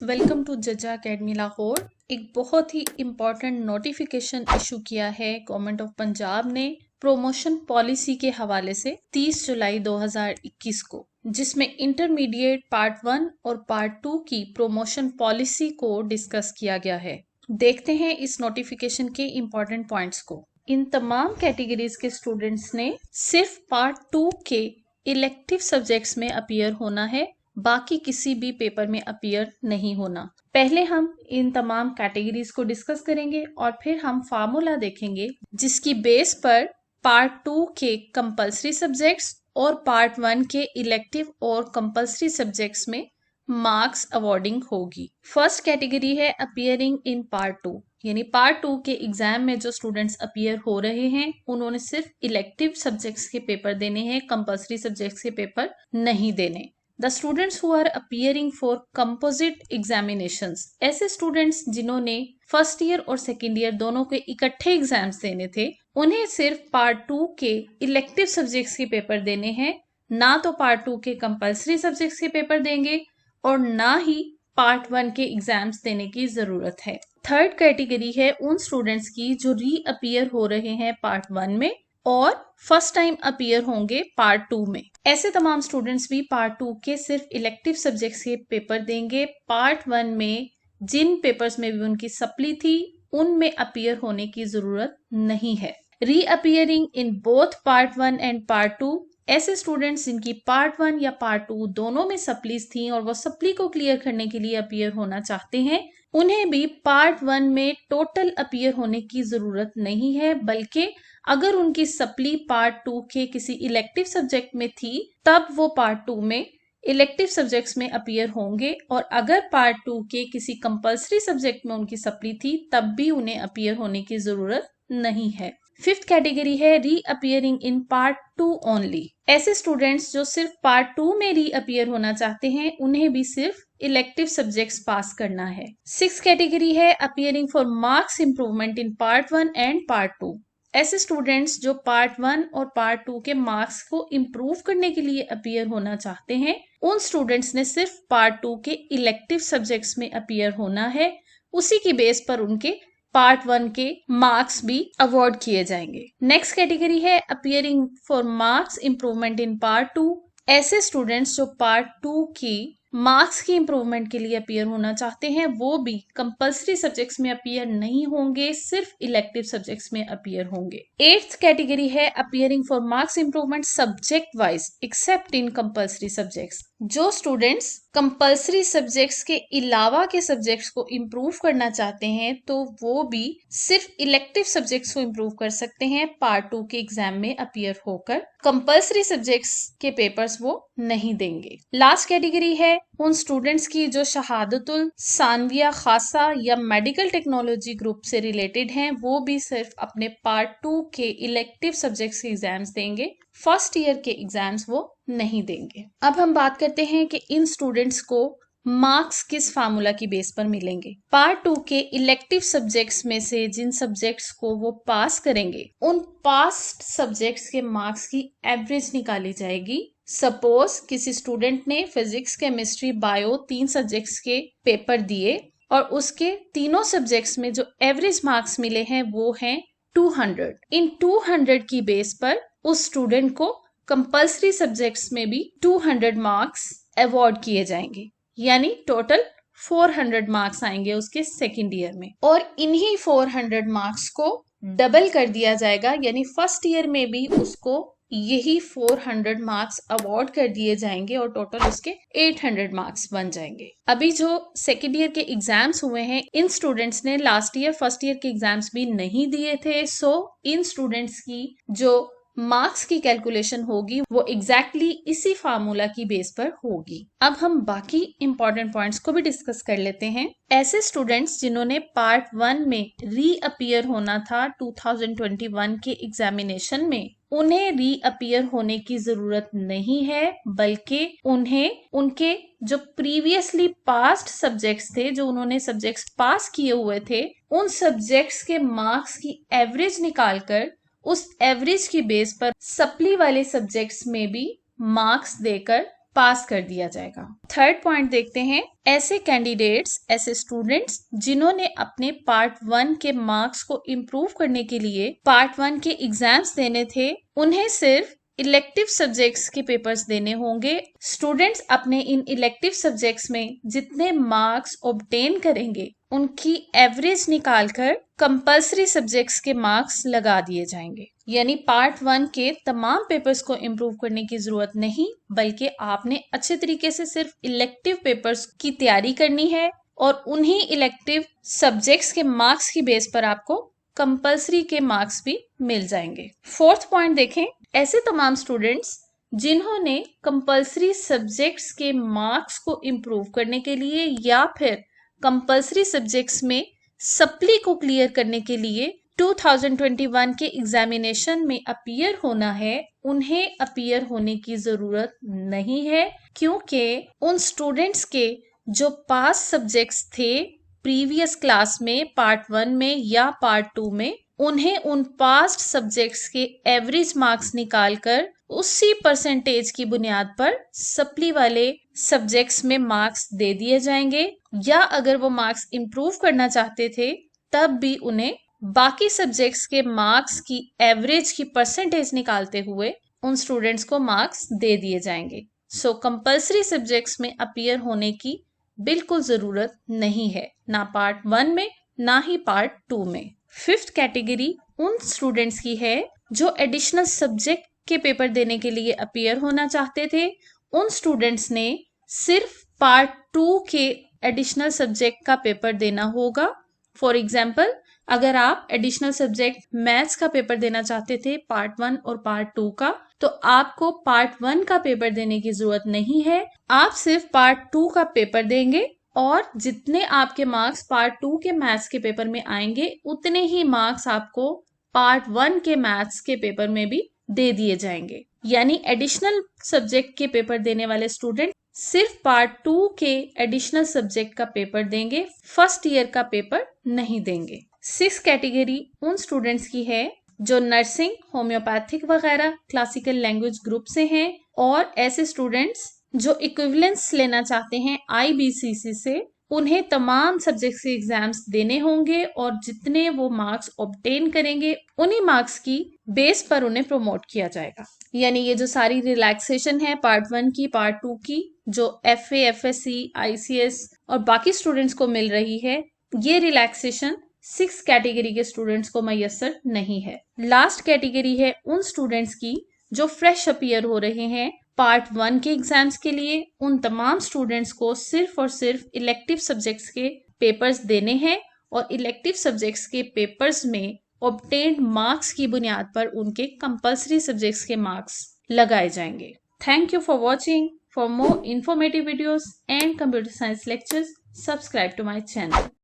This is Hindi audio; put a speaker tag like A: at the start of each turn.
A: वेलकम टू जजा अकेडमी लाहौर। एक बहुत ही इम्पॉर्टेंट नोटिफिकेशन इशू किया है गवर्नमेंट ऑफ पंजाब ने प्रमोशन पॉलिसी के हवाले से 30 जुलाई 2021 को, जिसमें इंटरमीडिएट पार्ट 1 और पार्ट 2 की प्रमोशन पॉलिसी को डिस्कस किया गया है। देखते हैं इस नोटिफिकेशन के इम्पॉर्टेंट पॉइंट्स को। इन तमाम कैटेगरीज के स्टूडेंट्स ने सिर्फ पार्ट 2 के इलेक्टिव सब्जेक्ट्स में अपीयर होना है, बाकी किसी भी पेपर में अपीयर नहीं होना। पहले हम इन तमाम कैटेगरीज को डिस्कस करेंगे और फिर हम फार्मूला देखेंगे जिसकी बेस पर पार्ट 2 के कंपलसरी सब्जेक्ट्स और पार्ट 1 के इलेक्टिव और कंपलसरी सब्जेक्ट्स में मार्क्स अवॉर्डिंग होगी। फर्स्ट कैटेगरी है अपीयरिंग इन पार्ट 2, यानी पार्ट 2 के एग्जाम में जो स्टूडेंट्स अपीयर हो रहे हैं उन्होंने सिर्फ इलेक्टिव सब्जेक्ट्स के पेपर देने हैं, कंपलसरी सब्जेक्ट्स के पेपर नहीं देने। The students who are appearing for composite examinations, ऐसे स्टूडेंट्स जिन्होंने फर्स्ट ईयर और सेकेंड ईयर दोनों के इकट्ठे एग्जाम्स देने थे, उन्हें सिर्फ पार्ट 2 के इलेक्टिव सब्जेक्ट्स के पेपर देने हैं, ना तो पार्ट 2 के कंपलसरी सब्जेक्ट्स के पेपर देंगे और ना ही पार्ट 1 के एग्जाम्स देने की जरूरत है। थर्ड कैटेगरी है उन स्टूडेंट्स की जो री अपीयर हो रहे हैं पार्ट 1 में और फर्स्ट टाइम अपीयर होंगे पार्ट 2 में। ऐसे तमाम स्टूडेंट्स भी पार्ट 2 के सिर्फ इलेक्टिव सब्जेक्ट्स के पेपर देंगे। पार्ट 1 में जिन पेपर्स में भी उनकी सप्ली थी उनमें अपीयर होने की जरूरत नहीं है। री appearing in both part 1 and part 2, ऐसे स्टूडेंट्स जिनकी पार्ट 1 या पार्ट 2 दोनों में सप्लीज थी और वो सप्ली को क्लियर करने के लिए अपीयर होना चाहते हैं, उन्हें भी पार्ट 1 में टोटल अपीयर होने की जरूरत नहीं है, बल्कि अगर उनकी सप्ली पार्ट 2 के किसी इलेक्टिव सब्जेक्ट में थी तब वो पार्ट 2 में इलेक्टिव सब्जेक्ट्स में अपीयर होंगे और अगर पार्ट 2 के किसी कंपलसरी सब्जेक्ट में उनकी सप्ली थी तब भी उन्हें अपीयर होने की जरूरत नहीं है। फिफ्थ कैटेगरी है री अपीयरिंग इन पार्ट 2 ओनली। ऐसे स्टूडेंट्स जो सिर्फ पार्ट 2 में री अपीयर होना चाहते हैं उन्हें भी सिर्फ इलेक्टिव सब्जेक्ट्स पास करना है। सिक्स कैटेगरी है appearing for marks improvement in part 1 and part 2। ऐसे स्टूडेंट्स जो पार्ट 1 और पार्ट 2 के मार्क्स को इम्प्रूव करने के लिए अपीयर होना चाहते हैं, उन स्टूडेंट्स ने सिर्फ पार्ट 2 के इलेक्टिव सब्जेक्ट्स में अपीयर होना है। उसी की बेस पर उनके पार्ट 1 के मार्क्स भी अवॉर्ड किए जाएंगे। नेक्स्ट कैटेगरी है appearing for marks improvement in part 2। ऐसे स्टूडेंट्स जो पार्ट 2 की मार्क्स की इंप्रूवमेंट के लिए अपीयर होना चाहते हैं वो भी कंपलसरी सब्जेक्ट्स में अपीयर नहीं होंगे, सिर्फ इलेक्टिव सब्जेक्ट्स में अपीयर होंगे। एट्थ कैटेगरी है appearing for marks improvement subject wise accept in compulsory subjects. जो स्टूडेंट्स कंपलसरी सब्जेक्ट्स के अलावा के सब्जेक्ट्स को इम्प्रूव करना चाहते हैं तो वो भी सिर्फ इलेक्टिव सब्जेक्ट्स को इम्प्रूव कर सकते हैं पार्ट 2 के एग्जाम में अपीयर होकर। कंपलसरी सब्जेक्ट्स के पेपर्स वो नहीं देंगे। लास्ट कैटेगरी है उन स्टूडेंट्स की जो शहादतुल सानविया खासा या मेडिकल टेक्नोलॉजी ग्रुप से रिलेटेड हैं, वो भी सिर्फ अपने पार्ट 2 के इलेक्टिव सब्जेक्ट्स के एग्जाम्स देंगे, फर्स्ट ईयर के एग्जाम्स वो नहीं देंगे। अब हम बात करते हैं कि इन स्टूडेंट्स को मार्क्स किस फार्मूला की बेस पर मिलेंगे। पार्ट 2 के इलेक्टिव सब्जेक्ट्स में से जिन सब्जेक्ट्स को वो पास करेंगे उन पास्ट सब्जेक्ट्स के मार्क्स की एवरेज निकाली जाएगी। सपोज किसी स्टूडेंट ने फिजिक्स, केमिस्ट्री, बायो 3 सब्जेक्ट्स के पेपर दिए और उसके तीनों सब्जेक्ट्स में जो एवरेज मार्क्स मिले हैं वो हैं 200। इन 200 की बेस पर उस स्टूडेंट को कंपलसरी सब्जेक्ट्स में भी 200 मार्क्स अवॉर्ड किए जाएंगे, यानी टोटल 400 मार्क्स आएंगे उसके सेकेंड ईयर में। और इन्हीं 400 मार्क्स को डबल कर दिया जाएगा, यानी फर्स्ट ईयर में भी उसको यही 400 मार्क्स अवॉर्ड कर दिए जाएंगे और टोटल उसके 800 मार्क्स बन जाएंगे। अभी जो सेकेंड ईयर के एग्जाम्स हुए हैं इन स्टूडेंट्स ने लास्ट ईयर फर्स्ट ईयर के एग्जाम्स भी नहीं दिए थे, सो इन स्टूडेंट्स की जो मार्क्स की कैलकुलेशन होगी वो एग्जैक्टली इसी फार्मूला की बेस पर होगी। अब हम बाकी इंपॉर्टेंट पॉइंट्स को भी डिस्कस कर लेते हैं। ऐसे स्टूडेंट्स जिन्होंने पार्ट 1 में री अपीयर होना था 2021 के एग्जामिनेशन में, उन्हें री अपीयर होने की जरूरत नहीं है, बल्कि उन्हें उनके जो प्रीवियसली पास्ट सब्जेक्ट्स थे, जो उन्होंने सब्जेक्ट्स पास किए हुए थे, उन सब्जेक्ट्स के मार्क्स की एवरेज निकालकर उस एवरेज की बेस पर सप्ली वाले सब्जेक्ट्स में भी मार्क्स देकर पास कर दिया जाएगा। थर्ड पॉइंट देखते हैं, ऐसे कैंडिडेट्स, ऐसे स्टूडेंट्स जिन्होंने अपने पार्ट 1 के मार्क्स को इम्प्रूव करने के लिए पार्ट 1 के एग्जाम्स देने थे, उन्हें सिर्फ इलेक्टिव सब्जेक्ट्स के पेपर्स देने होंगे। स्टूडेंट्स अपने इन इलेक्टिव सब्जेक्ट्स में जितने मार्क्स ऑब्टेन करेंगे उनकी एवरेज निकालकर कंपल्सरी सब्जेक्ट्स के मार्क्स लगा दिए जाएंगे। यानी पार्ट 1 के तमाम पेपर्स को इम्प्रूव करने की जरूरत नहीं, बल्कि आपने अच्छे तरीके से सिर्फ इलेक्टिव पेपर्स की तैयारी करनी है और उन्हीं इलेक्टिव सब्जेक्ट्स के मार्क्स की बेस पर आपको कंपल्सरी के मार्क्स भी मिल जाएंगे। फोर्थ पॉइंट देखें, ऐसे तमाम स्टूडेंट्स जिन्होंने कंपल्सरी सब्जेक्ट्स के मार्क्स को इम्प्रूव करने के लिए या फिर कंपल्सरी सब्जेक्ट्स में सप्ली को क्लियर करने के लिए 2021 के एग्जामिनेशन में अपीयर होना है, उन्हें अपीयर होने की जरूरत नहीं है, क्योंकि उन स्टूडेंट्स के जो पास सब्जेक्ट्स थे प्रीवियस क्लास में पार्ट 1 में या पार्ट 2 में, उन्हें उन पास्ट सब्जेक्ट्स के एवरेज मार्क्स निकालकर उसी परसेंटेज की बुनियाद पर सप्ली वाले सब्जेक्ट्स में मार्क्स दे दिए जाएंगे, या अगर वो मार्क्स इंप्रूव करना चाहते थे तब भी उन्हें बाकी सब्जेक्ट्स के मार्क्स की एवरेज की परसेंटेज निकालते हुए उन स्टूडेंट्स को मार्क्स दे दिए जाएंगे। सो कंपल्सरी सब्जेक्ट्स में अपीयर होने की बिल्कुल जरूरत नहीं है, ना पार्ट 1 में ना ही पार्ट 2 में। फिफ्थ कैटेगरी उन स्टूडेंट्स की है जो एडिशनल सब्जेक्ट के पेपर देने के लिए अपीयर होना चाहते थे। उन स्टूडेंट्स ने सिर्फ पार्ट 2 के एडिशनल सब्जेक्ट का पेपर देना होगा। फॉर एग्जाम्पल, अगर आप एडिशनल सब्जेक्ट मैथ्स का पेपर देना चाहते थे पार्ट 1 और पार्ट 2 का, तो आपको पार्ट 1 का पेपर देने की जरूरत नहीं है, आप सिर्फ पार्ट 2 का पेपर देंगे और जितने आपके मार्क्स पार्ट 2 के मैथ्स के पेपर में आएंगे उतने ही मार्क्स आपको पार्ट 1 के मैथ्स के पेपर में भी दे दिए जाएंगे। यानी एडिशनल सब्जेक्ट के पेपर देने वाले स्टूडेंट सिर्फ पार्ट 2 के एडिशनल सब्जेक्ट का पेपर देंगे, फर्स्ट ईयर का पेपर नहीं देंगे। सिक्स कैटेगरी उन स्टूडेंट्स की है जो नर्सिंग, होम्योपैथिक वगैरह क्लासिकल लैंग्वेज ग्रुप से हैं, और ऐसे स्टूडेंट्स जो इक्विवेलेंस लेना चाहते हैं IBCC से, उन्हें तमाम सब्जेक्ट्स के एग्जाम्स देने होंगे और जितने वो मार्क्स ऑब्टेन करेंगे उन्हीं मार्क्स की बेस पर उन्हें प्रमोट किया जाएगा। यानी ये जो सारी रिलैक्सेशन है पार्ट 1 की, पार्ट 2 की, जो FA, FSC, ICS और बाकी स्टूडेंट्स को मिल रही है, ये रिलैक्सेशन 6 कैटेगरी के स्टूडेंट्स को मैसर नहीं है। लास्ट कैटेगरी है उन स्टूडेंट्स की जो फ्रेश अपीयर हो रहे हैं पार्ट 1 के एग्जाम्स के लिए। उन तमाम स्टूडेंट्स को सिर्फ और सिर्फ इलेक्टिव सब्जेक्ट्स के पेपर्स देने हैं और इलेक्टिव सब्जेक्ट्स के पेपर्स में ऑब्टेन्ड मार्क्स की बुनियाद पर उनके कंपल्सरी सब्जेक्ट्स के मार्क्स लगाए जाएंगे। Thank you for watching. For more informative videos and computer science lectures, subscribe to my channel.